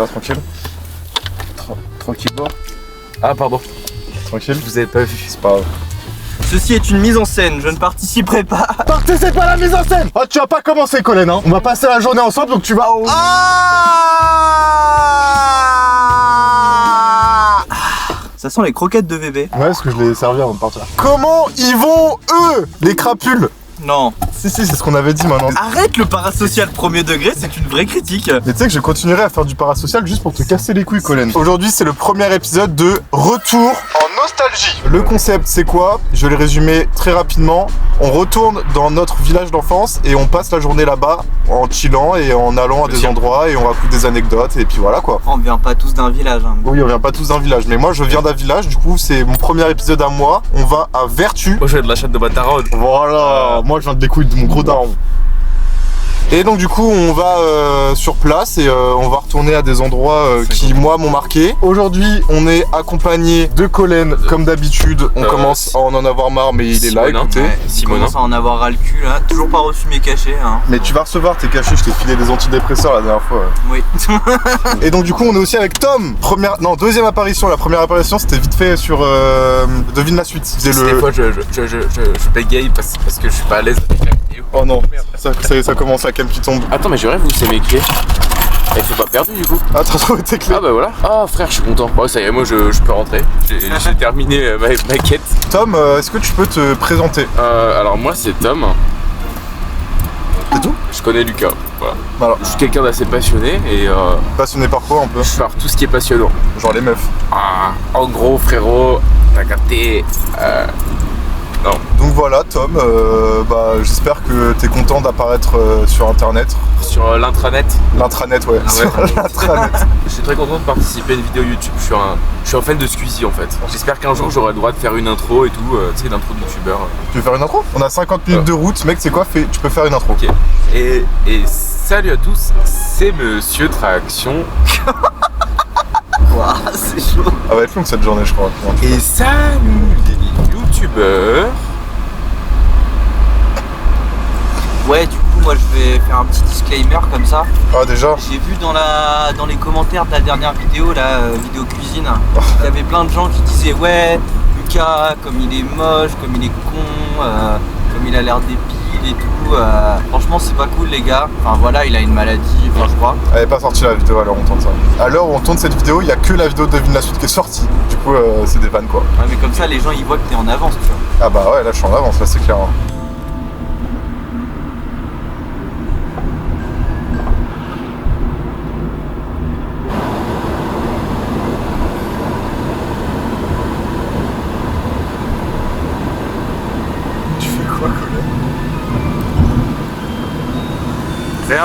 Ça va, tranquille? Tranquille. Ah pardon. Tranquille? Vous avez pas vu. C'est pas grave. Ceci est une mise en scène, je ne participerai pas. Participe pas à la mise en scène! Oh, tu vas pas commencer, Colin, hein? On va passer la journée ensemble, donc tu vas... Ça sent les croquettes de bébé. Ouais, parce que je l'ai servi avant de partir. Comment ils vont, eux, les crapules? Non. Si, c'est ce qu'on avait dit maintenant. Arrête le parasocial premier degré, c'est une vraie critique. Mais tu sais que je continuerai à faire du parasocial juste pour te casser les couilles, Colin. Aujourd'hui, c'est le premier épisode de Retour en nostalgie. Le concept, c'est quoi? Je vais le résumer très rapidement. On retourne dans notre village d'enfance et on passe la journée là-bas en chillant et en allant à des endroits et on raconte des anecdotes et puis voilà quoi. On vient pas tous d'un village. Hein. Oui, on vient pas tous d'un village, mais moi je viens d'un village, du coup c'est mon premier épisode à moi. On va à Vertu. Moi je viens de la chatte de Bataronne. Voilà, moi je viens de les couilles de mon gros daron. Et donc du coup on va sur place et on va retourner à des endroits qui moi m'ont marqué. Aujourd'hui on est accompagné de Colin comme d'habitude. On commence à en avoir marre mais il est là, écoutez. Ouais, Simon commence à en avoir ras le cul là. Toujours pas reçu mes cachets hein. Mais tu vas recevoir tes cachets, je t'ai filé des antidépresseurs la dernière fois. Oui. Et donc du coup on est aussi avec Tom. Deuxième apparition. La première apparition c'était vite fait sur Devine la suite. Des fois je bégaye parce que je suis pas à l'aise avec la vidéo. Oh non, ça commence la cam qui tombe. Attends mais je rêve où c'est mes clés. Elles sont pas perdues du coup. Ah t'as trouvé tes clés? Ah bah voilà. Ah frère je suis content. Bon ça y est moi je peux rentrer. J'ai terminé ma quête. Tom, est-ce que tu peux te présenter? Alors moi c'est Tom. C'est tout? Je connais Lucas. Voilà. Je suis quelqu'un d'assez passionné et passionné par quoi un peu? par tout ce qui est passionnant. Genre les meufs. Ah, en gros frérot, t'as capté. Non. Donc voilà Tom, j'espère que t'es content d'apparaître sur internet. Sur l'intranet. L'intranet ouais, Ah ouais. sur l'intranet. Je suis très content de participer à une vidéo YouTube, je suis un fan de Squeezie en fait. J'espère qu'un jour j'aurai le droit de faire une intro et tout, tu sais, d'intro de youtubeur. Tu veux faire une intro? On a 50 minutes de route, mec c'est quoi? Tu peux faire une intro. Ok. Et salut à tous, c'est Monsieur Traction. Waouh, c'est chaud. Ça va être long cette journée je crois. Et salut les youtubeurs. Ouais, du coup, moi je vais faire un petit disclaimer comme ça. Ah déjà? J'ai vu dans les commentaires de la dernière vidéo, vidéo cuisine, il y avait plein de gens qui disaient ouais, Lucas, comme il est moche, comme il est con, comme il a l'air débile et tout. Franchement, c'est pas cool les gars. Enfin voilà, il a une maladie, enfin je crois. Elle est pas sortie la vidéo à l'heure où on tourne ça. À l'heure où on tourne cette vidéo, il y a que la vidéo de Devine la suite qui est sortie. Du coup, c'est des vannes quoi. Ouais, mais comme ça, les gens ils voient que t'es en avance, tu vois. Ah bah ouais, là je suis en avance, là c'est clair. Hein.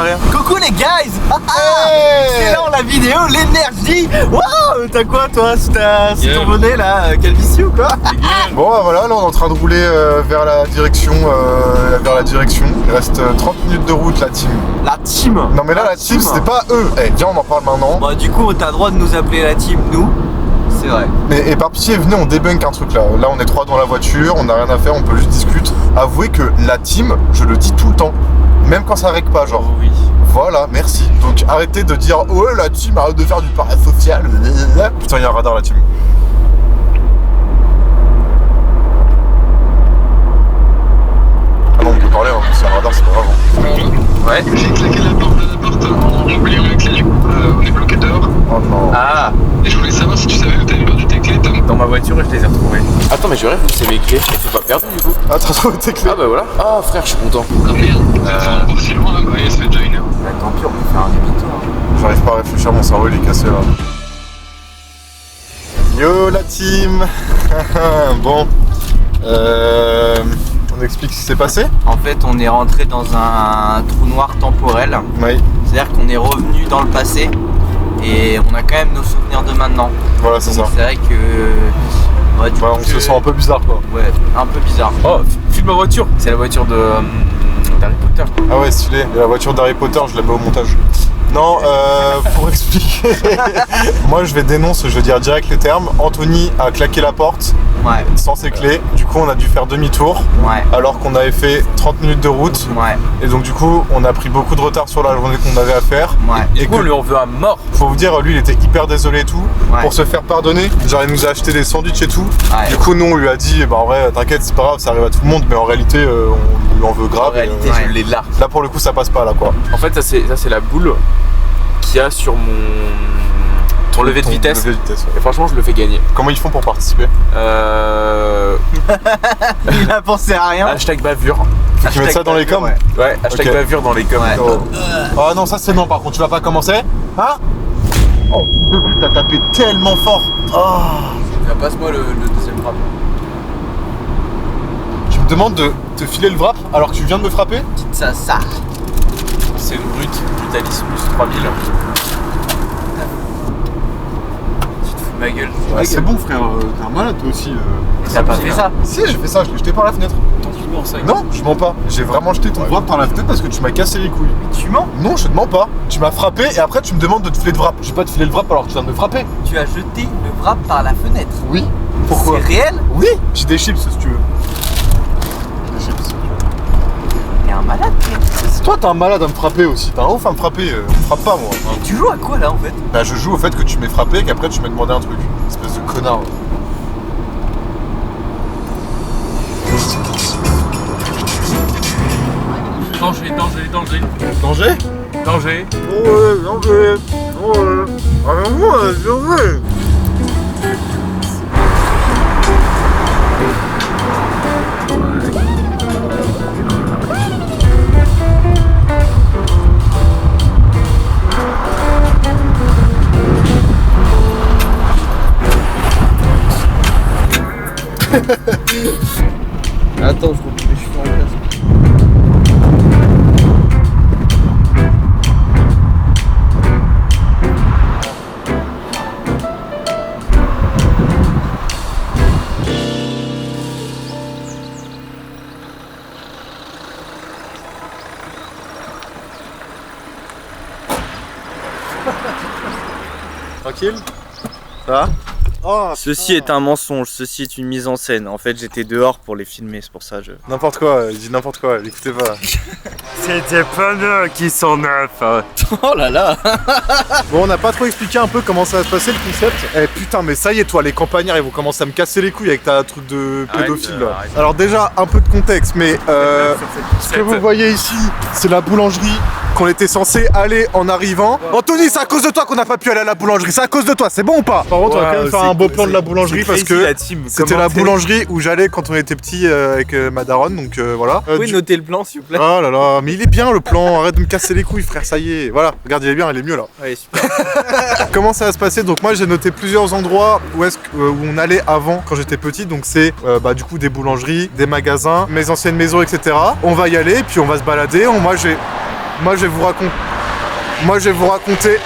Rien. Coucou les guys. Hey Excellent la vidéo, l'énergie. Waouh, t'as quoi toi? C'est ton bonnet là, calvitie ou quoi? Bon bah voilà, là on est en train de rouler vers la direction. Il reste 30 minutes de route la team. La team. Non mais là la team c'était pas eux. Eh viens on en parle maintenant. Bah du coup t'as le droit de nous appeler la team, nous. C'est vrai. Mais et par pitié venez on débunk un truc là. Là on est trois dans la voiture, on n'a rien à faire, on peut juste discuter. Avouez que la team, je le dis tout le temps. Même quand ça règle pas genre. Oh oui. Voilà, merci. Donc arrêtez de dire ouais la team, arrête de faire du parasocial. Putain il y a un radar la team. Ah non on peut parler hein, c'est un radar c'est pas grave. Hein. Ouais. J'ai claqué la porte de l'appart, j'ai oublié mes clés du coup, on est bloqué dehors. Oh non. Ah, Et je voulais savoir si tu savais où t'avais perdu tes clés, Tom. dans ma voiture je les ai retrouvées. Attends mais je rêve où c'est mes clés. Elles sont pas perdues du coup. Ah t'as trouvé tes clés? Ah bah voilà. Ah frère je suis content. Ah merde, t'es encore si loin là, bah ça fait déjà 1 heure. Bah tant pis, on peut faire un demi-tour. J'arrive pas à réfléchir, mon cerveau il est cassé là. Yo la team. Bon. On explique ce qui s'est passé? En fait, on est rentré dans un trou noir temporel. Oui. C'est-à-dire qu'on est revenu dans le passé et on a quand même nos souvenirs de maintenant. Voilà c'est ça. Donc c'est vrai que... Ouais, du coup, On se sent un peu bizarre quoi. Ouais, un peu bizarre. Oh, filme ma voiture. C'est la voiture de d'Harry Potter. Ah ouais stylé. Et la voiture d'Harry Potter je la mets au montage. Non, pour expliquer, moi je vais dénoncer, je vais dire direct les termes. Anthony a claqué la porte Ouais. sans ses clés, du coup on a dû faire demi-tour Ouais. alors qu'on avait fait 30 minutes de route Ouais. et donc du coup on a pris beaucoup de retard sur la journée qu'on avait à faire. Ouais. Et Du coup, que, on lui en veut à mort. faut vous dire, lui il était hyper désolé et tout. Ouais. Pour se faire pardonner, genre il nous a acheté des sandwichs et tout. Ouais. Du coup nous on lui a dit, bah en vrai t'inquiète c'est pas grave, ça arrive à tout le monde, mais en réalité on lui en veut En grave. réalité, ouais. je l'ai là. Là pour le coup ça passe pas là quoi. En fait, ça c'est la boule qu'il y a sur ton lever de Ton vitesse. lever de vitesse, ouais. Et franchement, je le fais gagner. Comment ils font pour participer? Il a pensé à rien. Hashtag bavure. Faut qu'ils mettent ça dans les coms. Ouais. Ouais, hashtag Ok. bavure dans les coms. Ouais. Oh. Ah non, ça c'est non par contre, tu vas pas commencer? Hein? Oh, t'as tapé tellement fort. Oh. Passe-moi le deuxième frappe. Tu me demandes de te filer le wrap alors que tu viens de me frapper? Dites ça. C'est Brutalismus 3000. Tu te fous de ma gueule. C'est bon frère, t'es un malade toi aussi. T'as pas fait ça? Si, j'ai fait ça, je l'ai jeté par la fenêtre. Ton ça. Non, je mens pas. J'ai vraiment jeté ton wrap par la fenêtre parce que tu m'as cassé les couilles. Tu mens? Non, je te mens pas. Tu m'as frappé et après tu me demandes de te filer le wrap. Je vais pas te filer le wrap alors que tu viens de me frapper. Tu as jeté le wrap par la fenêtre. Oui. Pourquoi? C'est réel? Oui. J'ai des chips si tu veux. Des chips. T'es un malade, mec. Toi t'es un malade à me frapper aussi. T'es un ouf à me frapper. Me frappe pas moi. Tu joues à quoi là en fait? Bah je joue au fait que tu m'aies frappé et qu'après tu m'as demandé un truc. Espèce de connard. Danger. Danger? Danger. Ouais, danger. Ouais. Ah mais moi, danger. Attends, je remets mes cheveux en place. Tranquille? Ça va? Oh, Ceci est un mensonge, ceci est une mise en scène. En fait, j'étais dehors pour les filmer, c'est pour ça que je... n'importe quoi, il dit n'importe quoi, écoutez pas. C'était pas nous qui sont neufs. Oh là là. Bon, on n'a pas trop expliqué un peu comment ça va se passer le concept. Eh putain, mais ça y est, toi, les campagnards, ils vont commencer à me casser les couilles avec ta truc de pédophile là. arrête. Alors, déjà, un peu de contexte, mais ce que vous voyez ici, c'est la boulangerie qu'on était censé aller en arrivant. Anthony, c'est à cause de toi qu'on n'a pas pu aller à la boulangerie, c'est à cause de toi, c'est bon ou pas? Par contre, on va quand même faire un beau plan de la boulangerie parce que c'était la boulangerie où j'allais quand on était petit avec ma daronne, donc voilà. Vous pouvez noter le plan s'il vous plaît? Oh là là, mais il est bien le plan, arrête de me casser les couilles frère, ça y est. Voilà, regarde, il est bien, il est mieux là. Ouais, super. Comment ça va se passer? Donc moi j'ai noté plusieurs endroits où on allait avant quand j'étais petit, donc c'est du coup des boulangeries, des magasins, mes anciennes maisons, etc. On va y aller, puis on va se balader. Moi je vais vous raconter...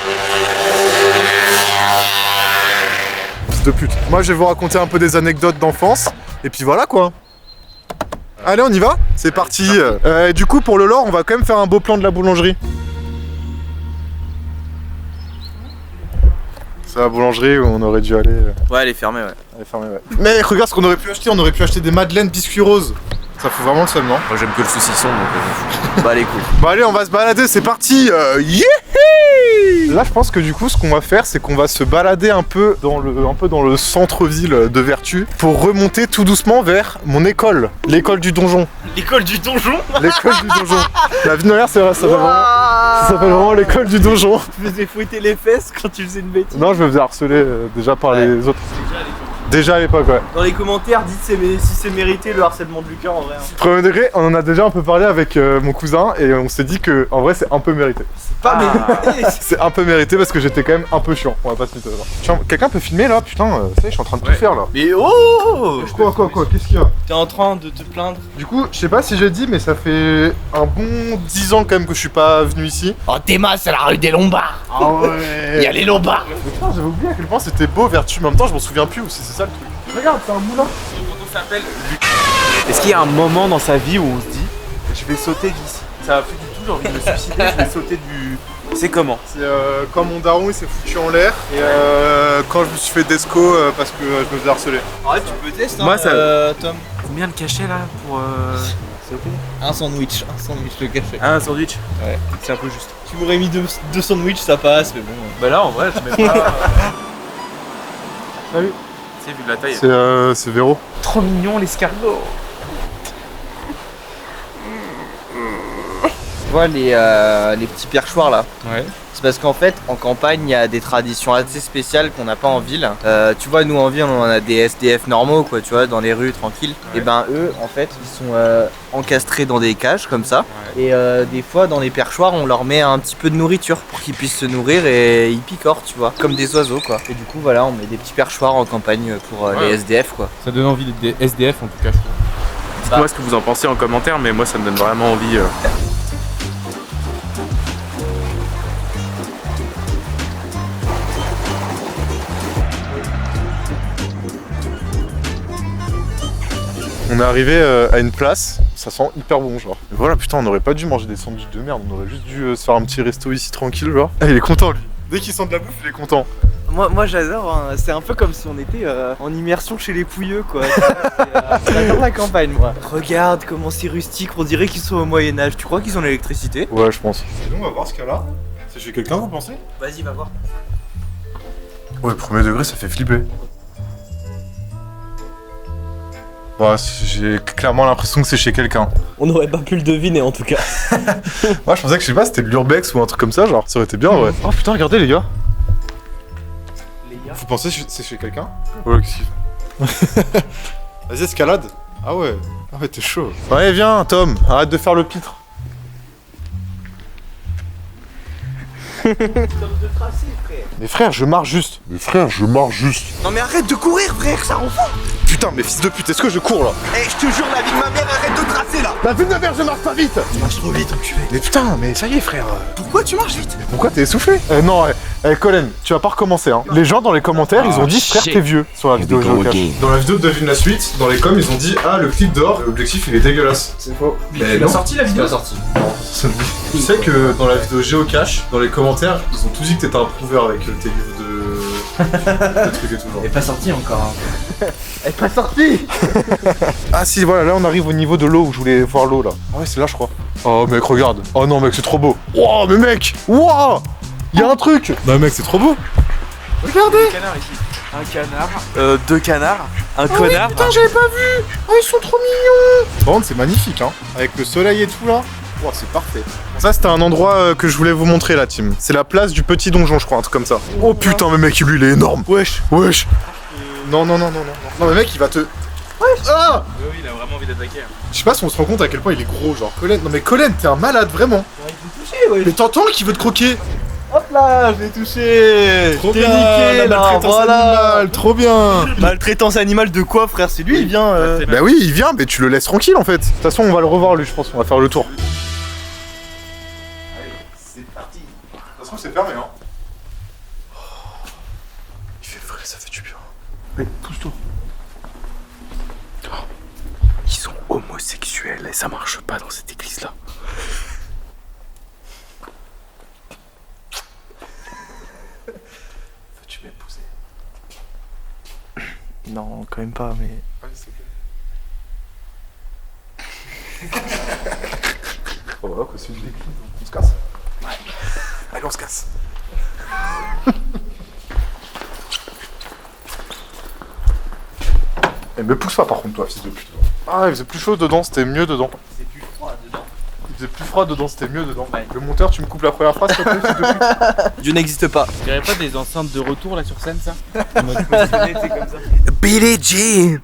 Fils de pute. Moi je vais vous raconter un peu des anecdotes d'enfance, et puis voilà quoi. Allez, on y va? C'est parti. Du coup pour le lore, on va quand même faire un beau plan de la boulangerie. C'est la boulangerie où on aurait dû aller. Ouais, elle est fermée, ouais. Elle est fermée, ouais. Mais regarde ce qu'on aurait pu acheter, on aurait pu acheter des madeleines biscuits roses. Ça fout vraiment le seum, non? Moi j'aime que le saucisson donc. Bah les couilles. Bon allez, on va se balader, c'est parti. Yeah. Là je pense que du coup ce qu'on va faire c'est qu'on va se balader un peu dans le centre-ville de Vertu pour remonter tout doucement vers mon école, l'école du donjon. L'école du donjon? L'école du donjon. La vie de ma mère ça s'appelle vraiment l'école du donjon. Tu faisais fouetter les fesses quand tu faisais une bêtise. Non, je me faisais harceler déjà par les autres. Déjà à l'époque, ouais. Dans les commentaires, dites si c'est mérité le harcèlement de Lucas en vrai. Premier degré, on en a déjà un peu parlé avec mon cousin et on s'est dit que en vrai c'est un peu mérité. Pas mérité. C'est un peu mérité parce que j'étais quand même un peu chiant, on va pas se mytho. Tiens, quelqu'un peut filmer là? Putain, ça y est, je suis en train de tout faire là. Mais oh! Quoi? Qu'est-ce qu'il y a? T'es en train de te plaindre? Du coup, je sais pas si j'ai dit, mais ça fait un bon 10 ans quand même que je suis pas venu ici. Oh Théma, c'est la rue des Lombards. Ah ouais. Il y a les Lombards. Mais putain, j'avais oublié à quel point c'était beau Vertu, mais en même temps je m'en souviens plus aussi, c'est ça le truc. Regarde, c'est un moulin. On s'appelle Lucas. Est-ce qu'il y a un moment dans sa vie où on se dit je vais sauter d'ici? Ça va plus du tout, j'ai envie de me suicider, je vais sauter du C'est comment? C'est quand mon daron il s'est foutu en l'air et quand je me suis fait desco parce que je me faisais harceler. Ouais, tu peux tester, Moi, ça- Tom. Combien de cachets là pour Un sandwich le cachet. un sandwich? Ouais. C'est un peu juste. Tu m'aurais mis deux sandwichs, ça passe, mais bon. Bah là en vrai je mets pas. Salut. Tu sais, vu de la taille. C'est Véro. Trop mignon l'escargot. Tu vois les petits perchoirs là. Ouais. C'est parce qu'en fait, en campagne, il y a des traditions assez spéciales qu'on n'a pas en ville. Tu vois, nous en ville, on en a des SDF normaux, quoi, tu vois, dans les rues, tranquilles. Ouais. Et ben eux, en fait, ils sont encastrés dans des cages comme ça. Ouais. Et des fois, dans les perchoirs, on leur met un petit peu de nourriture pour qu'ils puissent se nourrir et ils picorent, tu vois, comme des oiseaux, quoi. Et du coup, voilà, on met des petits perchoirs en campagne pour les SDF, quoi. Ça donne envie des SDF en tout cas. Dites-moi ce que vous en pensez en commentaire, mais moi ça me donne vraiment envie. On est arrivé à une place, ça sent hyper bon genre. Et voilà putain on aurait pas dû manger des sandwichs de merde, on aurait juste dû se faire un petit resto ici tranquille genre. Ah, il est content lui. Dès qu'il sent de la bouffe il est content. Moi j'adore, hein. C'est un peu comme si on était en immersion chez les Pouilleux, quoi. J'adore la campagne, moi. Regarde comment c'est rustique, on dirait qu'ils sont au Moyen-Âge. Tu crois qu'ils ont l'électricité? Ouais je pense. Et donc on va voir ce qu'il y a là. C'est chez quelqu'un vous pensez? Vas-y, va voir. Ouais premier degré ça fait flipper. Bah j'ai clairement l'impression que c'est chez quelqu'un. On n'aurait pas pu le deviner en tout cas. Moi je pensais que je sais pas c'était de l'urbex ou un truc comme ça genre, ça aurait été bien ouais. Oh putain regardez les gars. Vous pensez que c'est chez quelqu'un? Ouais qu'est-ce qu'il fait? Vas-y escalade. Ah ouais t'es chaud. Ouais viens Tom, arrête de faire le pitre. Comme de tracé, frère. Mais frère je marche juste. Non mais arrête de courir, frère, ça rend fou. Putain mais fils de pute, est-ce que je cours là? Eh, je te jure, la vie de ma mère, arrête de tracer là. La vie de ma mère je marche pas vite. Tu marches trop vite, enculé. Mais putain mais ça y est frère. Pourquoi tu marches vite? Pourquoi t'es essoufflé? Non Colin, tu vas pas recommencer hein. Les gens dans les commentaires ils ont dit frère t'es vieux sur la vidéo Géocache. Dans la vidéo de Devine la suite, dans les coms ils ont dit ah le clip d'or, l'objectif il est dégueulasse. C'est faux. Mais non. sorti la vidéo? sorti. Tu sais que dans la vidéo Géocache, dans les commentaires, ils ont tous dit que t'étais un prouveur avec tes livres de trucs et tout genre. Elle est pas sortie encore. Hein. Elle est pas sortie. Ah si voilà là on arrive au niveau de l'eau où je voulais voir l'eau là. Ah ouais c'est là je crois. Oh mec regarde. Oh non mec c'est trop beau. Wow mais mec. Wow. Y'a un truc. Non mec c'est trop beau. Regardez. Un canard, deux canards, un connard. Putain j'avais pas vu. Oh ils sont trop mignons. Par contre c'est magnifique hein. Avec le soleil et tout là. Wow, c'est parfait. Ça c'était un endroit que je voulais vous montrer la team. C'est la place du petit donjon je crois, un truc comme ça. Oh putain mais mec lui il est énorme. Wesh. Non non mais mec il va te... Ah Oui, il a vraiment envie d'attaquer. je sais pas si on se rend compte à quel point il est gros genre. Colin, non mais Colin t'es un malade vraiment. Ouais. Mais t'entends qu'il veut te croquer. Hop là, je l'ai touché. Trop T'es bien, niqué, la là, maltraitance voilà. animale, trop bien. Maltraitance animale de quoi, frère? C'est lui, il vient. Bah oui il vient mais tu le laisses tranquille en fait. De toute façon on va le revoir lui je pense, on va faire le tour. C'est parti. Ça se trouve c'est fermé hein. Il fait frais, ça fait du bien. Allez, pousse-toi. Ils sont homosexuels et ça marche pas dans cette église là. Veux-tu m'épouser? Non, quand même pas, mais. Allez, c'est ok. Oh voilà quoi, c'est une église, on se casse. Ouais. Allez on se casse. Eh me pousse pas par contre toi fils de pute. Ah il faisait plus chaud dedans, c'était mieux dedans. C'est plus froid dedans. Il faisait plus froid dedans, c'était mieux dedans. Ouais. Le monteur tu me coupes la première phrase s'il te plaît fils de pute. Dieu n'existe pas. Tu dirais pas des enceintes de retour là sur scène ça? Billie Jean.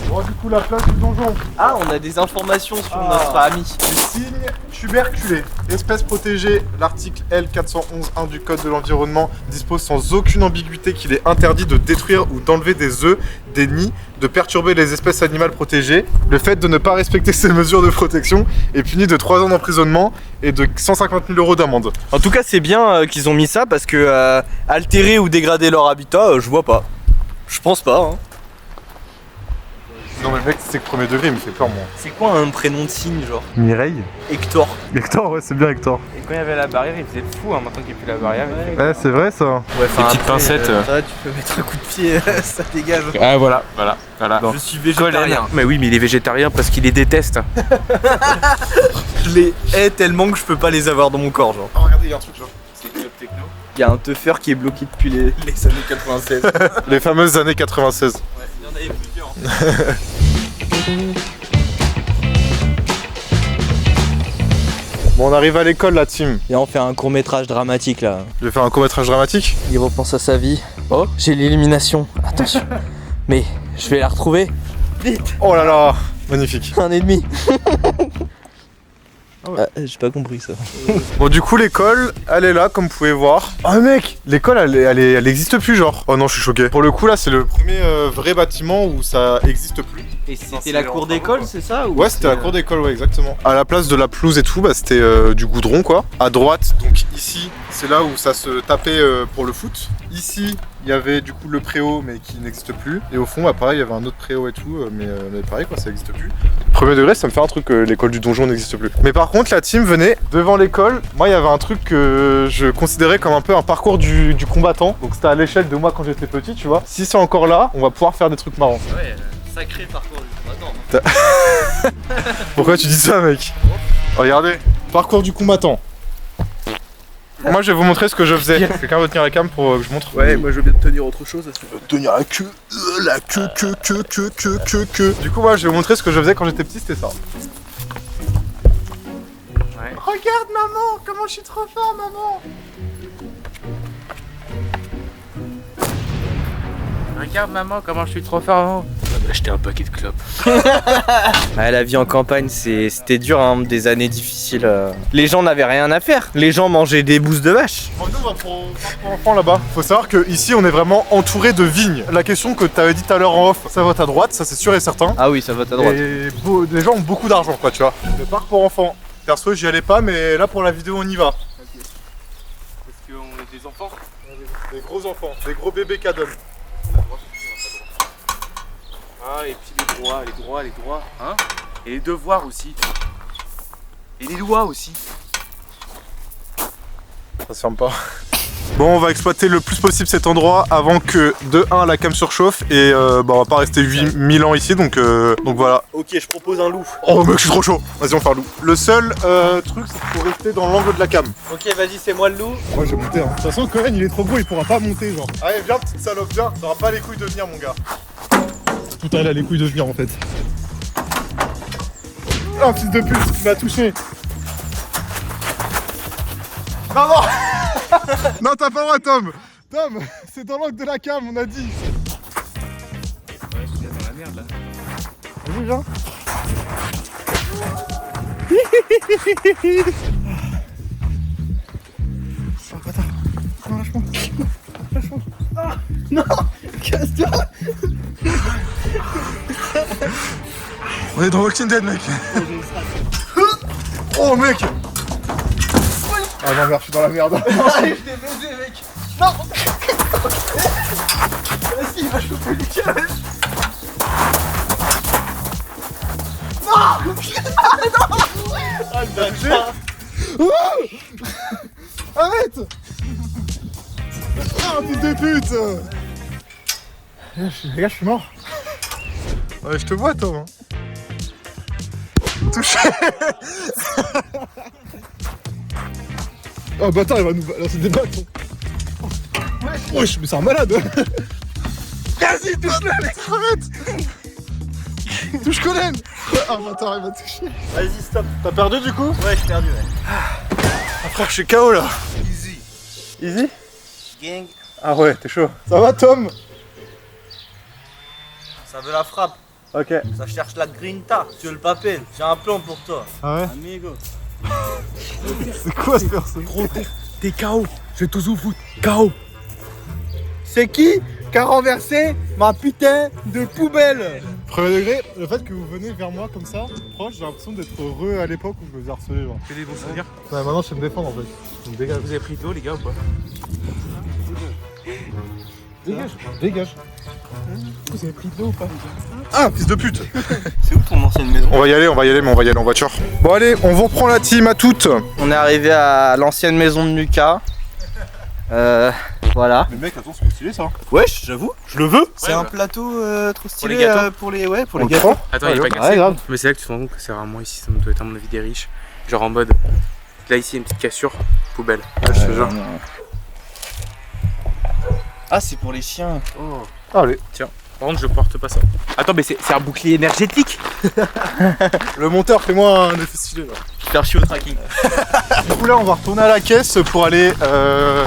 Bon du coup la place du donjon. Ah, on a des informations sur notre ami. Le signe tuberculé, espèce protégée, l'article L411-1 du Code de l'environnement dispose sans aucune ambiguïté qu'il est interdit de détruire ou d'enlever des œufs, des nids, de perturber les espèces animales protégées. Le fait de ne pas respecter ces mesures de protection est puni de 3 ans d'emprisonnement et de 150 000 € d'amende. En tout cas, c'est bien qu'ils ont mis ça parce que altérer ou dégrader leur habitat, je vois pas. Je pense pas. Hein. Non mais mec, c'est que premier degré, il me fait peur moi. C'est quoi un prénom de signe, genre? Mireille. Hector. Hector, ouais, c'est bien Hector. Et quand il y avait la barrière, il faisait le fou, hein, maintenant qu'il n'y a plus la barrière. Ouais, c'est vrai ça. Ouais, Des petites pincettes. Ça, tu peux mettre un coup de pied, ça dégage. Ah voilà. Bon. Je suis végétarien. Mais oui, mais il est végétarien parce qu'il les déteste. Je les hais tellement que je peux pas les avoir dans mon corps, genre. Oh, regardez, il y a un truc genre. C'est Club Techno. Il y a un teuffer qui est bloqué depuis les années 96. Les fameuses années 96. Ouais, il y en avait plusieurs. Bon, on arrive à l'école la team. Et on fait un court métrage dramatique là. Je vais faire un court-métrage dramatique. Il repense à sa vie. Oh, j'ai l'élimination. Attention. Mais je vais la retrouver. Vite. Oh là là, magnifique. Un ennemi. J'ai pas compris ça. Bon, du coup, l'école, elle est là, comme vous pouvez voir. Ah mec, l'école, elle existe plus, genre. Oh non, je suis choqué. Pour le coup, là, c'est le premier vrai bâtiment où ça existe plus. Et c'était la cour d'école, c'est ça ou Ouais, c'était la cour d'école, ouais, exactement. À la place de la pelouse et tout, bah, c'était du goudron, quoi. À droite, donc ici, c'est là où ça se tapait pour le foot. Ici, il y avait du coup le préau, mais qui n'existe plus. Et au fond, bah, pareil, il y avait un autre préau et tout, mais pareil, quoi, ça n'existe plus. Premier degré, ça me fait un truc que l'école du donjon n'existe plus. Mais par contre, la team venait devant l'école. Moi, il y avait un truc que je considérais comme un peu un parcours du combattant. Donc c'était à l'échelle de moi quand j'étais petit, tu vois. Si c'est encore là, on va pouvoir faire des trucs marrants. Ouais, sacré parcours du combattant. Pourquoi tu dis ça, mec? Regardez, parcours du combattant. Moi, je vais vous montrer ce que je faisais. Quelqu'un veut tenir la cam pour que je montre? Ouais, moi je veux bien tenir autre chose. Tenir la queue, queue. Du coup, moi, je vais vous montrer ce que je faisais quand j'étais petit, c'était ça. Ouais. Regarde, maman, comment je suis trop fort, maman. Regarde maman, comment je suis trop fort. On va acheter un paquet de clopes. Ouais, la vie en campagne, c'était dur, hein, des années difficiles. Les gens n'avaient rien à faire. Les gens mangeaient des bousses de vache. Bon, nous, on va pour enfants là-bas. Faut savoir que ici, on est vraiment entouré de vignes. La question que tu avais dit tout à l'heure en off, ça vote à droite, ça c'est sûr et certain. Ah oui, ça va à droite. Et les gens ont beaucoup d'argent, quoi, tu vois. Le parc pour enfants. Perso, j'y allais pas, mais là pour la vidéo, on y va. Parce qu'on est des enfants. Des gros enfants, des gros bébés cadom. Ah, et puis les droits, hein. Et les devoirs aussi. Et les lois aussi. Ça se ferme pas. Bon, on va exploiter le plus possible cet endroit avant que, de 1, la cam surchauffe et bah, on va pas rester 8000 ans ici, donc voilà. Ok, je propose un loup. Oh mec, je suis trop chaud. Vas-y, on fait un loup. Le seul truc, c'est qu'il faut rester dans l'angle de la cam. Ok, vas-y, c'est moi le loup. Moi, je vais monter. Hein. De toute façon, Cohen, il est trop gros, il pourra pas monter, genre. Allez, viens, petite salope, viens. T'auras pas les couilles de venir, mon gars. Putain, il a les couilles de venir, en fait. Oh, fils de pute, il m'a touché. Non, non. Non, t'as pas le droit, Tom. Tom, c'est dans l'angle de la cam, on a dit. Ouais, je suis dans la merde là. Vas-y, viens. Oh, bâtard. Non, lâche-moi. Lâche-moi. Ah, non. Casse-toi. On est dans Walking Dead, mec. Oh, mec. Ah non, merde, je suis dans la merde. Allez, je t'ai baisé, mec. Non. Vas-y, il va choper les cages. Non. Ah, le bâtard. Arrête. Ah, fils de pute. Les gars, je suis mort. Ouais, je te vois, Tom. Touché. Oh, bâtard, il va nous lancer des bâtons. Wesh, mais c'est un malade. Vas-y, touche-le, mec. Arrête. Touche Colin. Ah, bâtard, il m'a touché. Vas-y, stop. T'as perdu, du coup? Ouais, j'ai perdu, ouais. Ah, frère, je suis KO, là. Easy. Easy? Gang. Ah ouais, t'es chaud. Ça va, Tom? Ça veut la frappe. Ok. Ça cherche la grinta. Tu veux le papel? J'ai un plan pour toi. Ah ouais? Amigo. C'est quoi ce perso? Gros, t'es KO. Je vais tous au foot. KO. C'est qui a renversé ma putain de poubelle? Premier degré, le fait que vous venez vers moi comme ça, proche, j'ai l'impression d'être heureux à l'époque où je me faisais harceler, genre. Que des bons souvenirs. Ouais, maintenant je sais me défendre en fait. Donc dégage. Vous avez pris de l'eau les gars ou pas? Dégage. Dégage. Vous avez pris de l'eau ou pas? Ah, fils de pute. C'est où ton ancienne maison? On va y aller, mais on va y aller en voiture. Bon allez, on vous reprend la team à toutes. On est arrivé à l'ancienne maison de Lucas. Voilà. Mais mec, attends, c'est stylé ça. Wesh, j'avoue. Je le veux. C'est un plateau trop stylé les gâteaux. pour les On le gâteaux. prend. Attends, il est pas Ouais, cassé. grave. Mais c'est là que tu te rends compte que c'est vraiment ici, ça doit être à mon avis des riches. Genre en mode, là ici, il y a une petite cassure, poubelle. Ouais, je te jure. Ah, c'est pour les chiens. Allez. Par contre, je porte pas ça. Attends, mais c'est un bouclier énergétique. Le monteur, fais-moi un effet stylé là. Faire chier au tracking. Du coup là, on va retourner à la caisse pour aller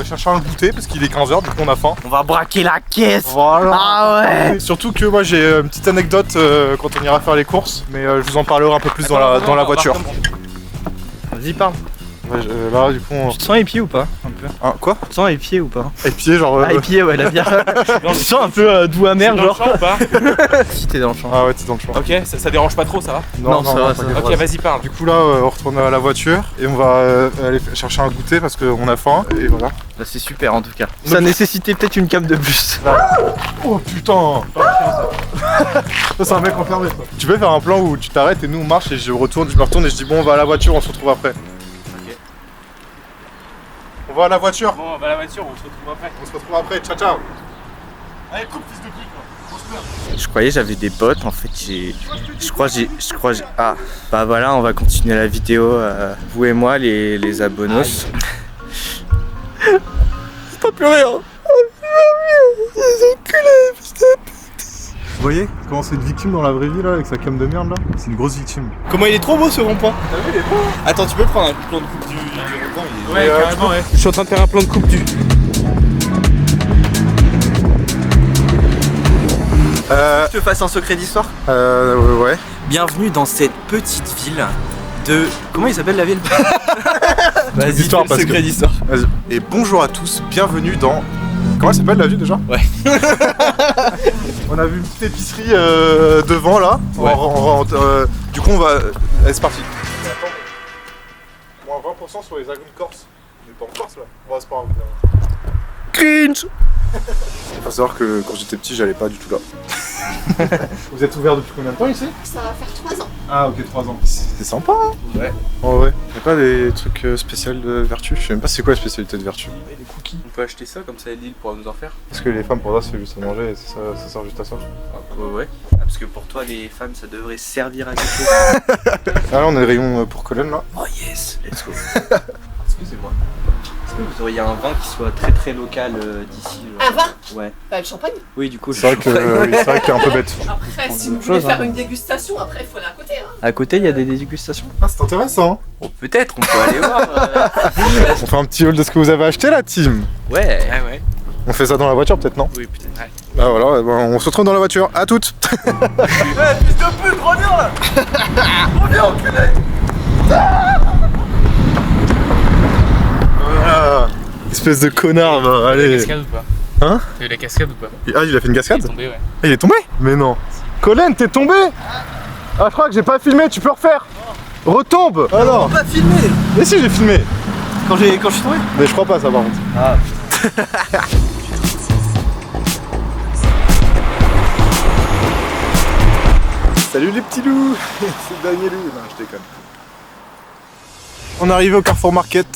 chercher un goûter parce qu'il est 15h, du coup on a faim. On va braquer la caisse. Voilà. Ah ouais. Et surtout que moi j'ai une petite anecdote quand on ira faire les courses, mais je vous en parlerai un peu plus dans la voiture. Vas-y, parle. Ouais, là du coup on... Tu te sens épié ou pas? Un peu. Hein, quoi? Tu te sens épié ou pas? Épié genre... Ah, épié, ouais, la bière. Tu te sens un peu doux amer, genre. Champ ou pas? Si t'es dans le champ. Ah ouais, t'es dans le champ. Ok, ça dérange pas trop, ça va? Non, ça va, ça va. Ok, vas-y, parle. Du coup là on retourne à la voiture et on va aller chercher un goûter parce qu'on a faim et voilà. Bah, c'est super en tout cas. Ça nécessitait peut-être une cape de plus. Oh putain. Ça c'est un mec enfermé ça. Tu peux faire un plan où tu t'arrêtes et nous on marche et je me retourne et je dis bon on va à la voiture, on se retrouve après. Ok. On va à la voiture, Bon, on va à la voiture, on se retrouve après. on se retrouve après, ciao ciao. Allez coupe fils de pute là. Je croyais j'avais des potes, en fait je crois ah bah voilà, on va continuer la vidéo, vous et moi les abonos. Faut pas pleurer hein. Vous voyez comment c'est une victime dans la vraie vie là avec sa cam de merde là? C'est une grosse victime. Comment il est trop beau ce rond-point. T'as vu il est beau? Attends, tu peux prendre un plan de coupe du rond-point, il est... Ouais, carrément, ouais. Je suis en train de faire un plan de coupe du. Je te fasse un secret d'histoire. Ouais. Bienvenue dans cette petite ville de... Comment il s'appelle la ville? Vas-y, d'histoire, fais le parce secret que- d'histoire. Vas-y. Et bonjour à tous, bienvenue dans... Comment elle s'appelle la ville déjà? Ouais. On a vu une petite épicerie devant là. Ouais. Du coup on va... Allez c'est parti. Moins 20% sur les agrumes corse. On est pas en Corse là. On va se parler. Cringe. Il faut savoir que quand j'étais petit j'allais pas du tout là. Vous êtes ouvert depuis combien de temps ici? Ça va faire 3 ans. Ah ok 3 ans. C'est sympa hein. Ouais. En vrai. Y'a pas des trucs spéciaux de Vertu? Je sais même pas c'est quoi la spécialité de Vertu. Des cookies. On peut acheter ça, comme ça Lille pourra nous en faire. Parce que les femmes pour ça c'est juste à manger et ça sert juste à ça. Ouais. Parce que pour toi les femmes ça devrait servir à quelque chose. Ah là on a le rayon pour Colonne là. Oh yes, let's go. Excusez-moi. Est-ce que vous auriez un vin qui soit très très local d'ici? Un vin? Ouais. Bah, le champagne. Oui, du coup, C'est vrai que oui, c'est vrai que t'es un peu bête. Après, si autre vous voulez chose, faire hein. une dégustation, après, il faut aller à côté. Hein. à côté il y a des dégustations. Ah c'est intéressant. Oh, peut-être, on peut aller voir. On fait un petit haul de ce que vous avez acheté la team. Ouais. Ouais. On fait ça dans la voiture peut-être non? Oui, peut-être. Ouais. Bah voilà, ben, on se retrouve dans la voiture. À toutes. Fils de pute, reviens là. Reviens, enculé. Ah, espèce de connard, bah, T'as eu la allez. cascade ou pas? Hein? T'as eu la cascade ou pas? Ah il a fait une Il cascade? est tombé, ouais. Ah, il est tombé? Mais non. Colin, t'es tombé? Ah je crois que j'ai pas filmé, tu peux refaire. Retombe. Alors. On va filmer. Mais si j'ai filmé. Quand je suis tombé. Mais je crois pas ça par contre. Ah. Salut les petits loups. C'est Daniel Loup. Non je déconne. On est arrivé au Carrefour Market.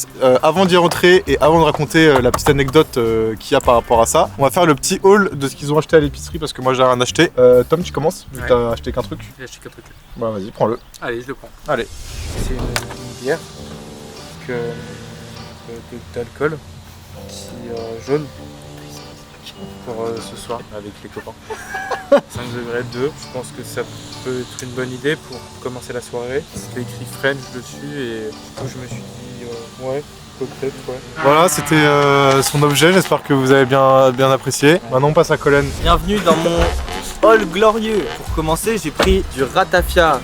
Avant d'y rentrer et avant de raconter la petite anecdote qu'il y a par rapport à ça, on va faire le petit haul de ce qu'ils ont acheté à l'épicerie parce que moi j'ai rien acheté. Tom, tu commences vu que Ouais. t'as acheté qu'un truc. J'ai acheté 4 trucs. Bah vas-y, prends-le. Allez, je le prends. Allez. C'est une bière d'alcool qui jaune pour ce soir avec les copains. 5 degrés 2, je pense que ça peut être une bonne idée pour commencer la soirée. C'était écrit French dessus et du coup je me suis dit ouais, peut-être ouais. Voilà, c'était son objet. J'espère que vous avez bien apprécié. Maintenant on passe à Colin. Bienvenue dans mon hall glorieux. Pour commencer, j'ai pris du ratafia,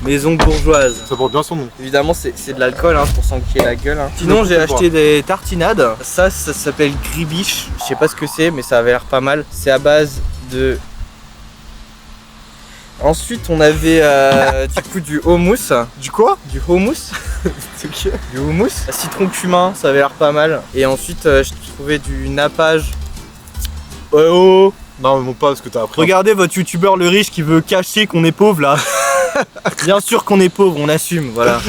maison bourgeoise. Ça porte bien son nom. Évidemment, c'est de l'alcool pour s'enquiller la gueule. Sinon, j'ai acheté des tartinades. Ça s'appelle Gribiche. Je sais pas ce que c'est, mais ça avait l'air pas mal. C'est à base de... Ensuite, on avait du coup du houmous. Du quoi? Du houmous. Du houmous. Citron cumin, ça avait l'air pas mal. Et ensuite, j'ai trouvé du nappage. Oh, Non, mais pas parce que t'as appris. Regardez votre youtubeur le riche qui veut cacher qu'on est pauvre là. Bien sûr qu'on est pauvre, on assume, voilà.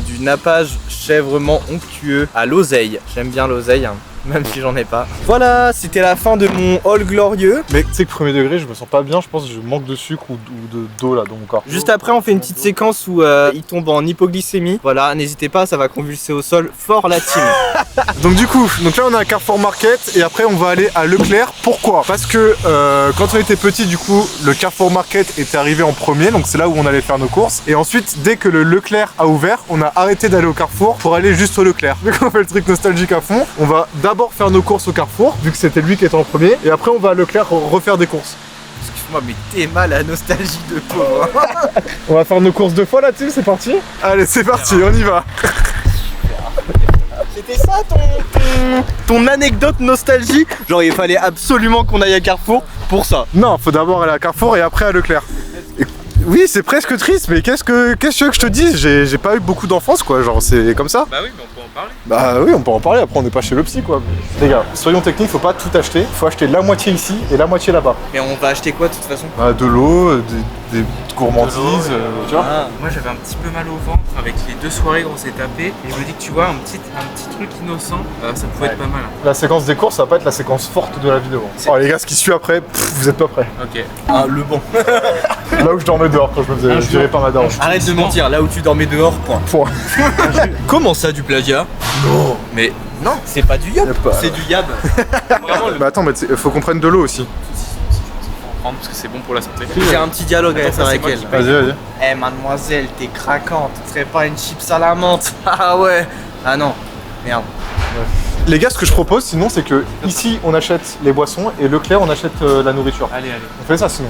Du nappage chèvrement onctueux à l'oseille. J'aime bien l'oseille, hein, même si j'en ai pas. Voilà, c'était la fin de mon haul glorieux. Mais tu sais que premier degré, je me sens pas bien, je pense que je manque de sucre ou d'eau là dans mon corps. Juste après, on fait une petite séquence où il tombe en hypoglycémie. Voilà, n'hésitez pas, ça va convulser au sol fort la team. Donc du coup, là on est à Carrefour Market et après on va aller à Leclerc. Pourquoi? Parce que quand on était petit, du coup, le Carrefour Market était arrivé en premier, donc c'est là où on allait faire nos courses. Et ensuite, dès que le Leclerc a ouvert, on a arrêté d'aller au Carrefour pour aller juste au Leclerc. Vu qu'on fait le truc nostalgique à fond, on va d'abord faire nos courses au Carrefour, vu que c'était lui qui était en premier, et après on va à Leclerc refaire des courses. Excuse-moi, mais t'es mal à nostalgie de pauvre. Hein. On va faire nos courses 2 fois là-dessus, c'est parti? Allez, c'est parti, on y va. C'était ça ton anecdote nostalgie? Genre il fallait absolument qu'on aille à Carrefour pour ça. Non, faut d'abord aller à Carrefour et après à Leclerc. Oui, c'est presque triste, mais qu'est-ce que tu veux que je te dise? J'ai pas eu beaucoup d'enfance, quoi, genre c'est comme ça. Bah oui, mais on peut en parler. Bah oui, on peut en parler, après on n'est pas chez le psy, quoi. Les gars, soyons techniques, faut pas tout acheter, faut acheter la moitié ici et la moitié là-bas. Mais on va acheter quoi de toute façon? Bah, de l'eau, des gourmandises, tu vois. Ah. Moi j'avais un petit peu mal au ventre avec les 2 soirées qu'on s'est tapé et je me dis que tu vois un petit truc innocent, ça pouvait être pas mal. La séquence des courses, ça va pas être la séquence forte de la vidéo. Oh les gars, ce qui suit après, vous êtes pas prêts. Ok. Ah, le bon. Là où je dormais dehors quand je me faisais virer par ma daronne. Arrête de mentir, là où tu dormais dehors, point. Point. Comment ça, du plagiat? Non. Mais non, c'est pas du yab, Y a pas. c'est du yab. Vraiment, bah attends, mais faut qu'on prenne de l'eau aussi. Prendre parce que c'est bon pour la santé. J'ai un petit dialogue à faire avec elle. Vas-y. Eh mademoiselle, t'es craquante, tu ferais pas une chips à la menthe? Ah ouais. Ah non, merde. Les gars, ce que je propose sinon, c'est que ici on achète les boissons et Leclerc on achète la nourriture. Allez. On fait ça sinon.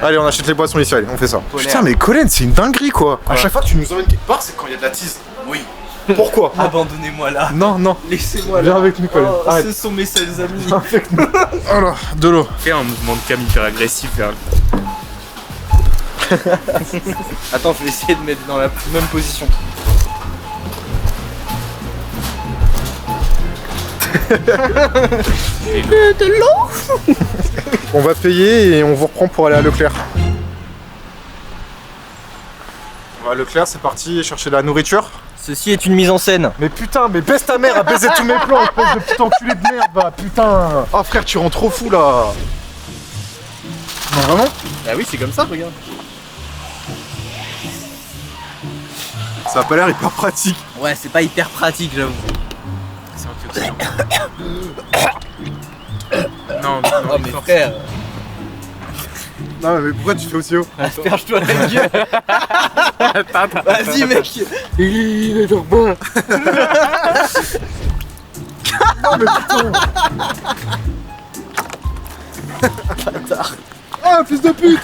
Allez, on achète les boissons ici, allez, on fait ça. Polaire. Putain, mais Colin, c'est une dinguerie quoi. À chaque fois que tu nous emmènes quelque part, c'est quand il y a de la tease. Oui. Pourquoi? Abandonnez-moi là. Non, Laissez-moi viens là. avec nous, Colin. Oh, Arrête. ce sont mes seuls amis. Viens avec nous. Voilà, de l'eau. Fais un mouvement de cam hyper agressif vers le... Attends, je vais essayer de mettre dans la même position. De l'eau. On va payer et on vous reprend pour aller à Leclerc. On va à Leclerc, c'est parti, chercher de la nourriture. Ceci est une mise en scène. Mais putain, mais baisse ta mère à baiser tous mes plans, espèce de petit enculé de merde, bah putain. Oh frère, tu rends trop fou là. Non, vraiment? Bah oui, c'est comme ça, regarde. Ça a pas l'air hyper pratique. Ouais, c'est pas hyper pratique, j'avoue. C'est antioxydant. Non, Oh, mais frère, Non, mais pourquoi tu fais aussi haut? asperge-toi la gueule. Vas-y, mec. Il est dans bas. Non, mais putain. Ah, fils de pute.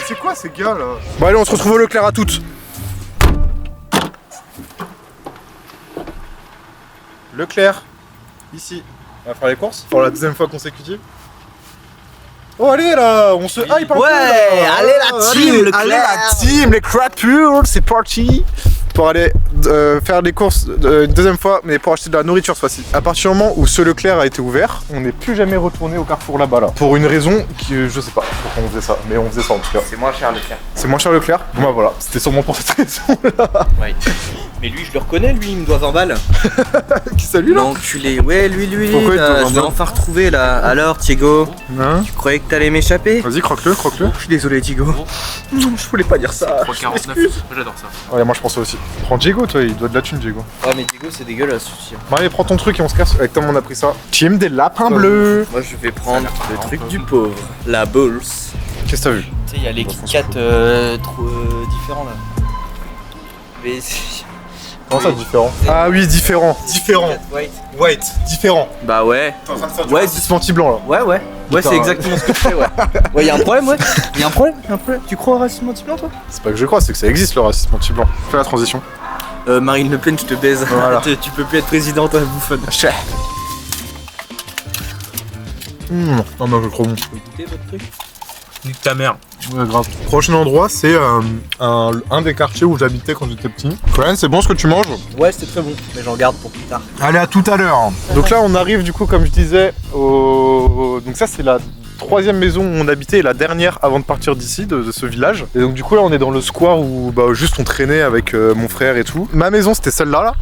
C'est quoi ces gars là? Bon, allez, on se retrouve au Leclerc à toutes. Leclerc, ici. On va faire les courses pour la deuxième fois consécutive. Oh allez là, on se hype un peu là. allez, la team, Leclerc. Allez la team, les crapules, c'est parti. Pour aller faire les courses une deuxième fois, mais pour acheter de la nourriture cette fois-ci. À partir du moment où ce Leclerc a été ouvert, on n'est plus jamais retourné au Carrefour là-bas là. Pour une raison qui, je sais pas pourquoi on faisait ça, mais on faisait ça en tout cas. C'est moins cher, Leclerc. C'est moins cher Leclerc. Bon bah voilà, c'était sûrement pour cette raison là. Ouais. Mais lui, je le reconnais, lui, il me doit 20 balles. Qui salue là? L'enculé. Ouais, lui. Pourquoi il te doit 20 je l'ai balles enfin retrouvé là. Alors, Thiago, Hein? tu croyais que t'allais m'échapper? Vas-y, croque-le, croque-le. Je suis désolé, Thiago. Je voulais pas dire ça. 3,49. Moi j'adore ça. Ouais, moi je pensais aussi. Prends Diego, toi, il doit de la thune, Diego. Ouais, mais Thiago, c'est dégueulasse, celui-ci. Bon, allez, prends ton truc et on se casse. Avec Tom, on a pris ça. Team des lapins bleus. Moi, je vais prendre le truc du pauvre. La Bulls. Qu'est-ce que t'as vu? Tu sais, il y a les Kit Kat trop différents là. Mais c'est. Comment ça, différent? Ah oui, différent. Différent. White. White, différent. Bah ouais. T'es en train de faire Ouais, racisme anti-blanc là. Ouais, ouais. Ouais, Putain. c'est exactement ce que je fais, ouais. Ouais, y'a un problème, ouais. Y'a un problème, Tu crois au racisme anti-blanc, toi? C'est pas que je crois, c'est que ça existe le racisme anti-blanc. Fais la transition. Marine Le Pen, je te baise. Voilà. Tu peux plus être présidente, hein, bouffonne. Non, mais c'est trop bon. Vous pouvez goûter votre truc? Nique ta mère. Ouais, grave. Prochain endroit, c'est un des quartiers où j'habitais quand j'étais petit. Cohen, c'est bon ce que tu manges? Ouais, c'était très bon, mais j'en garde pour plus tard. Allez, à tout à l'heure. Donc là, on arrive du coup, comme je disais, au Donc ça c'est la 3e maison où on habitait et la dernière avant de partir d'ici, de ce village. Et donc du coup là on est dans le square où juste on traînait avec mon frère et tout. Ma maison c'était celle-là là.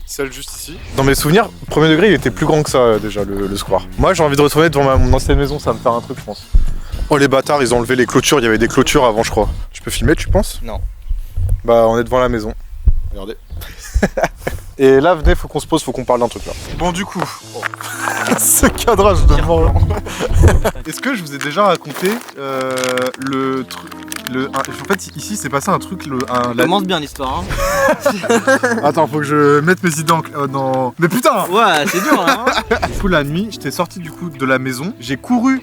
Celle juste ici. Dans mes souvenirs, premier degré il était plus grand que ça déjà le square. Moi j'ai envie de retourner devant mon ancienne maison, ça va me faire un truc je pense. Oh les bâtards, ils ont enlevé les clôtures, il y avait des clôtures avant je crois. Tu peux filmer tu penses? Non. Bah on est devant la maison. Regardez. Et là venez, faut qu'on se pose, faut qu'on parle d'un truc là. Bon du coup, ce cadrage de mort. Est-ce que je vous ai déjà raconté le truc... En fait ici c'est passé un truc... Commence bien l'histoire hein. Attends, faut que je mette mes idées dans... Mais putain. Ouais c'est dur hein. Du coup la nuit, j'étais sorti du coup de la maison, j'ai couru.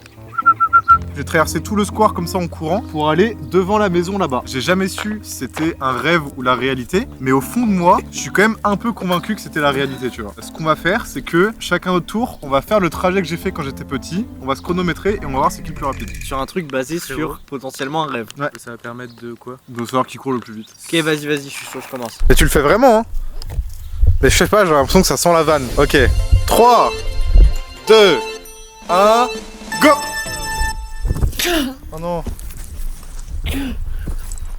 J'ai traversé tout le square comme ça en courant pour aller devant la maison là-bas. J'ai jamais su si c'était un rêve ou la réalité, mais au fond de moi, je suis quand même un peu convaincu que c'était la réalité, tu vois. Ce qu'on va faire, c'est que chacun notre tour, on va faire le trajet que j'ai fait quand j'étais petit, on va se chronométrer et on va voir c'est qui le plus rapide. Sur un truc basé sur potentiellement un rêve. Ouais. Ça va permettre de quoi? De savoir qui court le plus vite. Ok vas-y, je suis chaud, je commence. Mais tu le fais vraiment, hein? Mais je sais pas, j'ai l'impression que ça sent la vanne. Ok. 3, 2, 1, go! Oh non.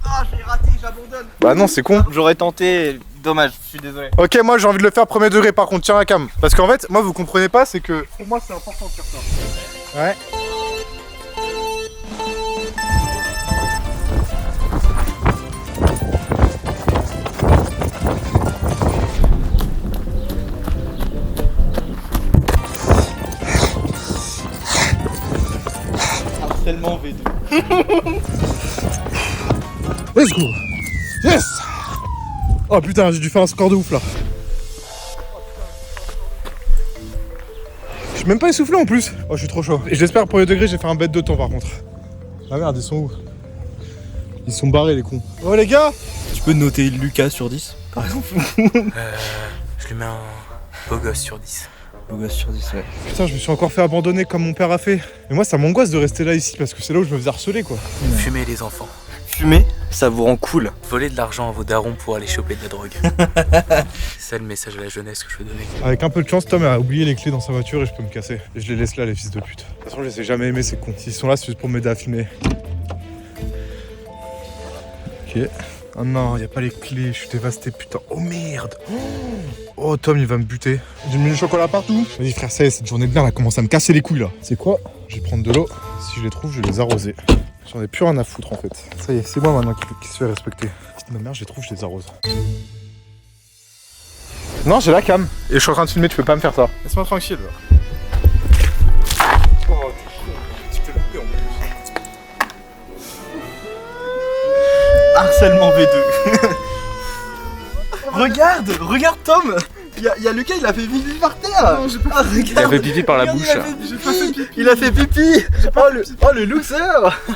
Ah j'ai raté, j'abandonne. Bah non, c'est con. J'aurais tenté, dommage, je suis désolé. Ok, moi j'ai envie de le faire premier degré par contre, tiens la cam. Parce qu'en fait, moi vous comprenez pas, c'est que pour moi c'est important de faire ça. Ouais. Tellement V2. Let's go. Yes. Oh putain, j'ai dû faire un score de ouf là. Je suis même pas essoufflé en plus. Oh, je suis trop chaud. Et j'espère premier degré, j'ai fait un bête de temps par contre. Ah merde, ils sont où? Ils sont barrés les cons. Oh les gars. Tu peux noter Lucas sur 10 par exemple? Je lui mets un beau gosse sur 10. Beau gosse sur 10 ouais. Putain, je me suis encore fait abandonner comme mon père a fait. Mais moi ça m'angoisse de rester là ici parce que c'est là où je me faisais harceler quoi. Fumer les enfants. Fumer, ça vous rend cool. Voler de l'argent à vos darons pour aller choper de la drogue. C'est ça le message à la jeunesse que je veux donner. Avec un peu de chance, Tom a oublié les clés dans sa voiture et je peux me casser. Et je les laisse là, les fils de pute. De toute façon, je les ai jamais aimés, ces cons. S'ils sont là, c'est juste pour m'aider à filmer. Ok. Oh non, y a pas les clés, je suis dévasté, putain. Oh merde. Oh, Tom, il va me buter. J'ai mis du chocolat partout. Vas-y, frère, ça y est, cette journée de merde, elle commence à me casser les couilles là. C'est quoi? Je vais prendre de l'eau. Si je les trouve, je vais les arroser. J'en ai plus rien à foutre en fait. Ça y est, c'est moi maintenant qui se fait respecter. Ma mère, je les trouve, je les arrose. Non, j'ai la cam. Et je suis en train de filmer, tu peux pas me faire ça. Laisse-moi tranquille là. Oh, tu peux couper en plus. Harcèlement V2. Regarde Tom. Il y a Lucas, il a fait pipi par terre. Non, j'ai pas fait Il a fait pipi par la bouche. J'ai pas fait pipi. Il a fait pipi. Oh le loser.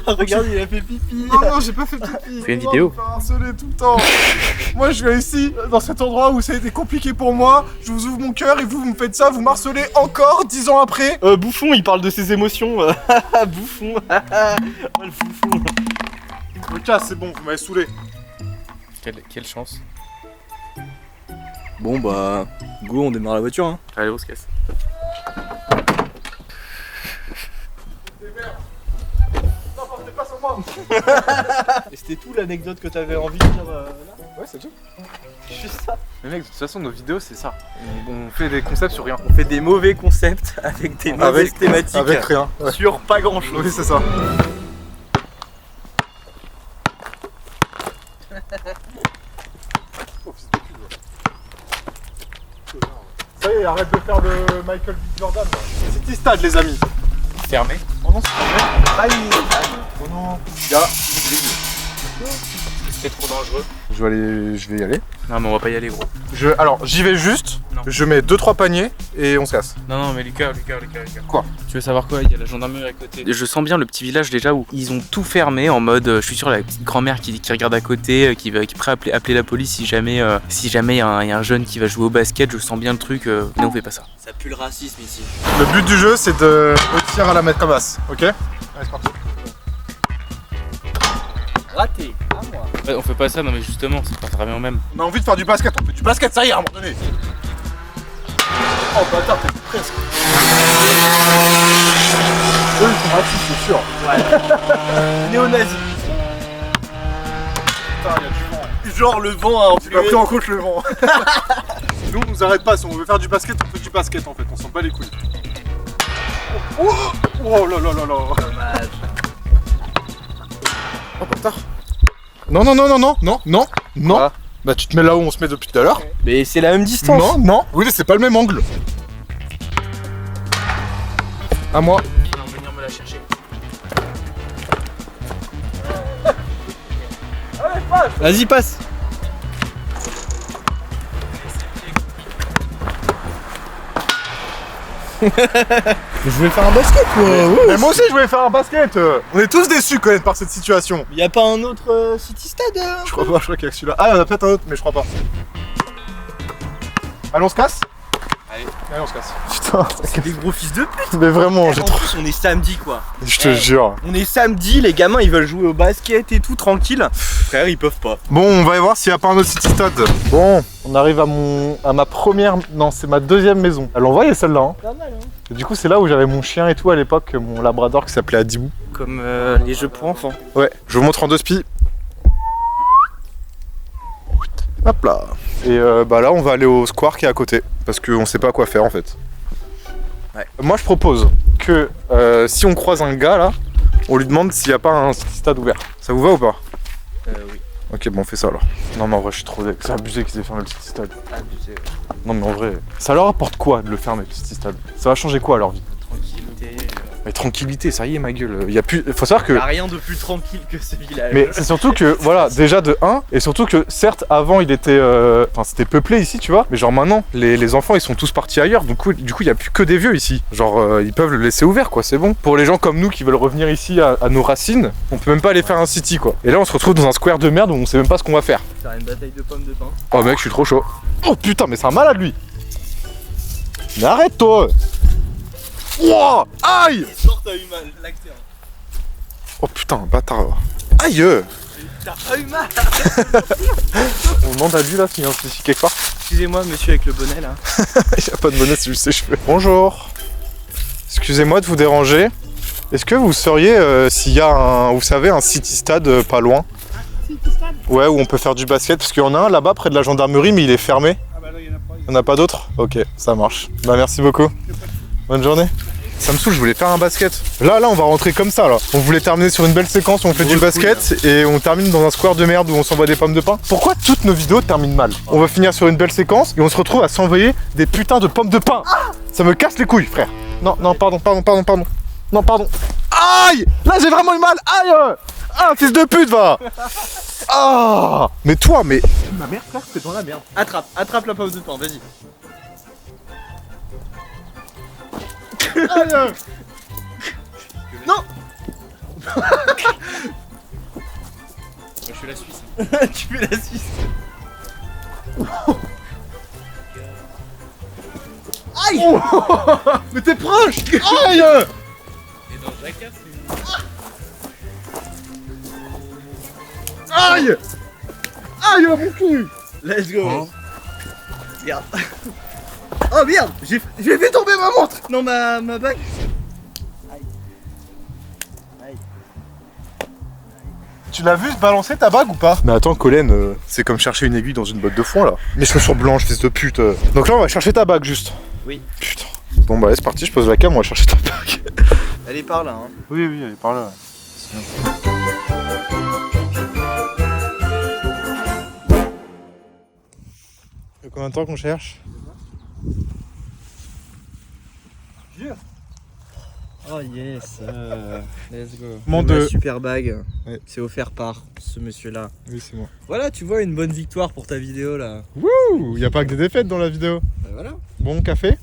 Regarde, il a fait pipi. Non, j'ai pas fait pipi. Fais une vidéo. Je me fais harceler tout le temps. Moi, je viens ici, dans cet endroit où ça a été compliqué pour moi. Je vous ouvre mon cœur et vous me faites ça, vous m'harcelez encore 10 ans après. Bouffon, il parle de ses émotions. Bouffon. Oh le bouffon. Lucas, c'est bon, vous m'avez saoulé. Quelle chance. Bon bah, go, on démarre la voiture hein. Allez, on se casse. Non, portez pas sur moi. Et c'était tout l'anecdote que t'avais envie de dire là? Ouais, c'est tout. Juste ça. Mais mec, de toute façon, nos vidéos, c'est ça. On fait des concepts sur rien. On fait des mauvais concepts avec des mauvaises thématiques. Avec rien. Ouais. Sur pas grand chose. Oui, c'est ça. Ça y est, arrête de faire le Michael B. Jordan. City Stade, les amis. Fermé. Oh non, c'est fermé. Aïe. Oh non. Gars, C'est trop dangereux. je vais y aller. Non, mais on va pas y aller, gros. Alors, j'y vais juste. Non. Je mets 2-3 paniers et on se casse. Non, mais Lucas. Quoi? Tu veux savoir quoi? Il y a la gendarmerie à côté. Je sens bien le petit village déjà où ils ont tout fermé en mode. Je suis sûr, la petite grand-mère qui regarde à côté, qui est prêt à appeler la police si jamais il y a un jeune qui va jouer au basket. Je sens bien le truc. Mais on fait pas ça. Ça pue le racisme ici. Le but du jeu, c'est de réussir à la mettre à basse. Ok? Allez, c'est parti. Raté. À moi. Ouais, on fait pas ça, non mais justement, c'est pas très bien même. On a envie de faire du basket, on fait du basket, ça y est, à un moment donné. Oh bâtard, t'es presque. Eux, ils sont racistes, c'est sûr. Néo-nazi. Putain, il y a du vent. Genre le vent a Tu as pris en compte le vent. Nous, on nous arrête pas. Si on veut faire du basket, on fait du basket en fait. On s'en bat les couilles. Oh, oh là là là là. Dommage. Oh, bâtard. Non, non, non, non, non, non, non, non. Ah. Bah, tu te mets là où on se met depuis tout à l'heure. Mais c'est la même distance. Non, non. Oui, c'est pas le même angle. À moi. On va venir me la chercher. Vas-y, passe. Je voulais faire un basket Mais moi aussi, je voulais faire un basket. On est tous déçus quand même par cette situation. Y'a pas un autre City Stade Je crois pas, je crois qu'il y a que celui-là. Ah, il y en a peut-être un autre, mais je crois pas. Allez, on se casse. Allez, on se casse. Putain, C'est des gros fils de pute. mais vraiment, En j'ai trop. plus, on est samedi quoi. Je te jure. On est samedi, les gamins ils veulent jouer au basket et tout tranquille. Frère, ils peuvent pas. Bon, on va y voir s'il n'y a pas un autre City Stade. Bon, on arrive à ma première. Non, c'est ma deuxième maison. Elle envoyait celle-là. Hein. Pas mal, hein. Et du coup, c'est là où j'avais mon chien et tout à l'époque, mon labrador qui s'appelait Adibou. Comme les jeux pour enfants. Ouais, je vous montre en deux spies. Hop là. Et bah là, on va aller au square qui est à côté. Parce qu'on sait pas quoi faire en fait. Ouais. Moi, je propose que si on croise un gars là, on lui demande s'il n'y a pas un City Stade ouvert. Ça vous va ou pas? Oui. Ok, bon, on fait ça alors. Non, mais en vrai, je suis trop. C'est abusé qu'ils aient fermé le City Stade. Abusé. Non, mais en vrai, ça leur apporte quoi de le fermer le City Stade? Ça va changer quoi à leur vie? Tranquillité. Mais tranquillité, ça y est, ma gueule. Y a plus. Faut savoir que. Y'a rien de plus tranquille que ce village. Mais c'est surtout que, voilà, déjà de 1, et surtout que, certes, avant il était. Enfin, c'était peuplé ici, tu vois, mais genre maintenant, les enfants ils sont tous partis ailleurs, du coup, il y a plus que des vieux ici. Genre, ils peuvent le laisser ouvert, quoi, c'est bon. Pour les gens comme nous qui veulent revenir ici à nos racines, on peut même pas aller faire un city, quoi. Et là, on se retrouve dans un square de merde où on sait même pas ce qu'on va faire. Faire une bataille de pommes de pain. Oh, mec, je suis trop chaud. Oh putain, mais c'est un malade lui! Mais arrête, toi! Wouah! Aïe! Genre, t'as eu mal, l'acteur. Oh putain, bâtard. Aïe! T'as pas eu mal. On demande à lui là s'il y a un souci quelque part. Excusez-moi, monsieur avec le bonnet là. Il n'y a pas de bonnet, c'est juste ses cheveux. Bonjour. Excusez-moi de vous déranger. Est-ce que vous sauriez s'il y a un, vous savez, un City Stade pas loin? City Stade? Ouais, où on peut faire du basket, parce qu'il y en a un là-bas près de la gendarmerie, mais il est fermé. Ah bah là, il y en a pas. Il n'y en a pas d'autres? Ok, ça marche. Bah merci beaucoup. Bonne journée. Ça me saoule, je voulais faire un basket. Là, on va rentrer comme ça, là. On voulait terminer sur une belle séquence où on fait du basket et on termine dans un square de merde où on s'envoie des pommes de pain. Pourquoi toutes nos vidéos terminent mal? On va finir sur une belle séquence et on se retrouve à s'envoyer des putains de pommes de pain. Ça me casse les couilles, frère. Non, non, pardon. Non, pardon. Aïe! Là, j'ai vraiment eu mal. Aïe! Ah, fils de pute, va! Ah! Mais toi, mais... Ma mère, frère, c'est dans la merde. Attrape la pomme de pain, vas-y. Aïe! Non! Je fais la Suisse. Tu fais la Suisse. Aïe! Mais t'es proche! Aïe! Et dans Jackass, Aïe! Aïe, mon cul! Let's go. Merde. Oh merde, j'ai fait tomber ma montre. Non, ma bague. Tu l'as vu se balancer ta bague ou pas? Mais attends, Colin, c'est comme chercher une aiguille dans une botte de foin là. Mes chaussures blanches, fils de pute. Donc là, on va chercher ta bague juste. Oui. Putain. Bon bah, c'est parti, je pose la cam, on va chercher ta bague. Elle est par là, hein. Oui, elle est par là. Ça fait combien de temps qu'on cherche? Oh yes. Let's go. Mon Ma deux. super bague. Ouais. C'est offert par ce monsieur-là. Oui, c'est moi. Voilà, tu vois, une bonne victoire pour ta vidéo là. Ouh, y a pas que des défaites dans la vidéo. Bah voilà. Bon café?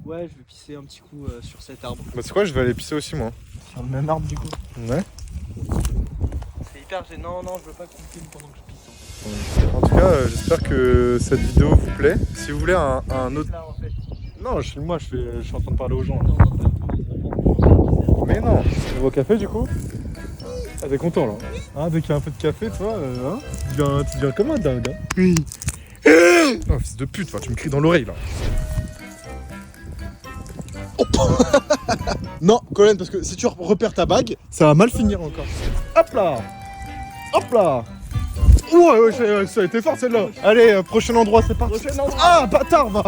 Ouais, je vais pisser un petit coup sur cet arbre. Bah c'est quoi, je vais aller pisser aussi moi. Sur le même arbre du coup. Ouais. C'est hyper gênant. Non, je veux pas qu'on filme pendant que je pisse. En tout cas, j'espère que cette vidéo vous plaît. Si vous voulez un autre... Là, en fait. Non, je suis en train de parler aux gens. Là. Mais non. Nouveau café du coup? Ah, t'es content là? Hein, dès qu'il y a un peu de café, toi, hein, tu deviens comme un dingue. Hein. Oui. Oh, fils de pute, tu me cries dans l'oreille là. Oh Non, Colin, parce que si tu repères ta bague, ça va mal finir encore. Hop là. Hop là. Ouais, ça a été fort celle-là. Allez, prochain endroit, c'est parti. Ah, bâtard, va.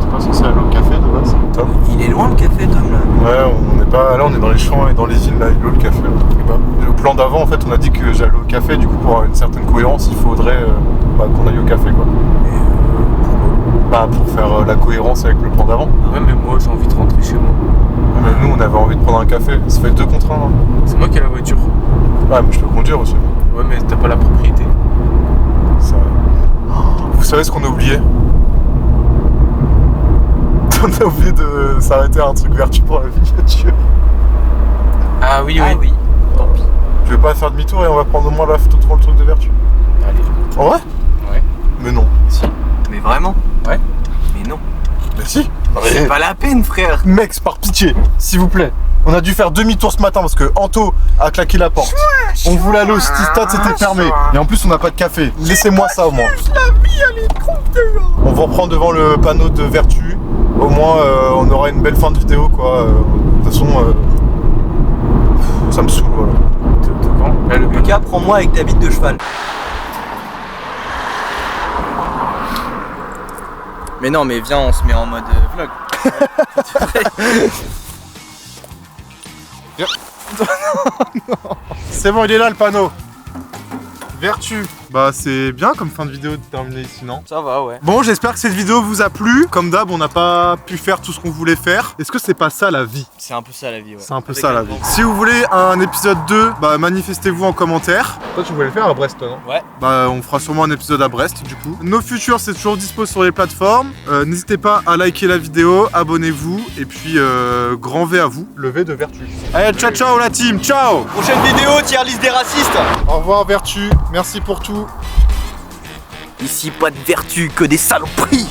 C'est pas censé aller au café de base, Tom. Il est loin le café, Tom, là. Ouais, on n'est pas. Là, on est dans les champs et dans les îles, là, il est où le café là. Et bah, le plan d'avant, en fait, on a dit que j'allais au café, du coup, pour avoir une certaine cohérence, il faudrait qu'on aille au café, quoi. Bah, pour faire la cohérence avec le plan d'avant. Ouais, mais moi j'ai envie de rentrer chez moi. Mais nous, on avait envie de prendre un café. Ça fait 2 contre 1. Hein. C'est moi qui ai la voiture. Ouais, mais je peux conduire aussi. Ouais, mais t'as pas la propriété. Ça... Vous savez ce qu'on a oublié? On a oublié de s'arrêter à un truc vertu pour la miniature. Ah oui, Ah oui. Tant pis. Je vais pas faire demi-tour et on va prendre au moins la photo devant le truc de vertu. Allez. En vrai? Ouais. Mais non. Si. Mais vraiment? Ouais. Mais non. Mais si. C'est pas la peine, frère. Mec, par pitié, s'il vous plaît. On a dû faire demi-tour ce matin parce que Anto a claqué la porte. On voulait aller au Stade, c'était fermé. Et en plus, on n'a pas de café. Laissez-moi ça au moins. La vie, elle est trop dehors. On va reprendre devant le panneau de vertu. Au moins, on aura une belle fin de vidéo, quoi. De toute façon, ça me saoule, voilà. Là, le Lucas, prends-moi avec ta bite de cheval. Mais non, mais viens, on se met en mode vlog. C'est bon, il est là le panneau. Vertu. Bah c'est bien comme fin de vidéo de terminer ici, non? Ça va, ouais. Bon, j'espère que cette vidéo vous a plu. Comme d'hab, on n'a pas pu faire tout ce qu'on voulait faire. Est-ce que c'est pas ça la vie? C'est un peu ça la vie, ouais. C'est un peu ça la vie. Si vous voulez un épisode 2, bah manifestez-vous en commentaire. Toi tu voulais le faire à Brest, toi, non? Ouais. Bah on fera sûrement un épisode à Brest du coup. Nos futurs c'est toujours dispo sur les plateformes. N'hésitez pas à liker la vidéo, abonnez-vous et puis grand V à vous. Le V de Vertu. Allez, ciao ciao la team, ciao. Prochaine vidéo, tier list des racistes. Au revoir Vertu, merci pour tout. Ici, pas de vertu, que des saloperies.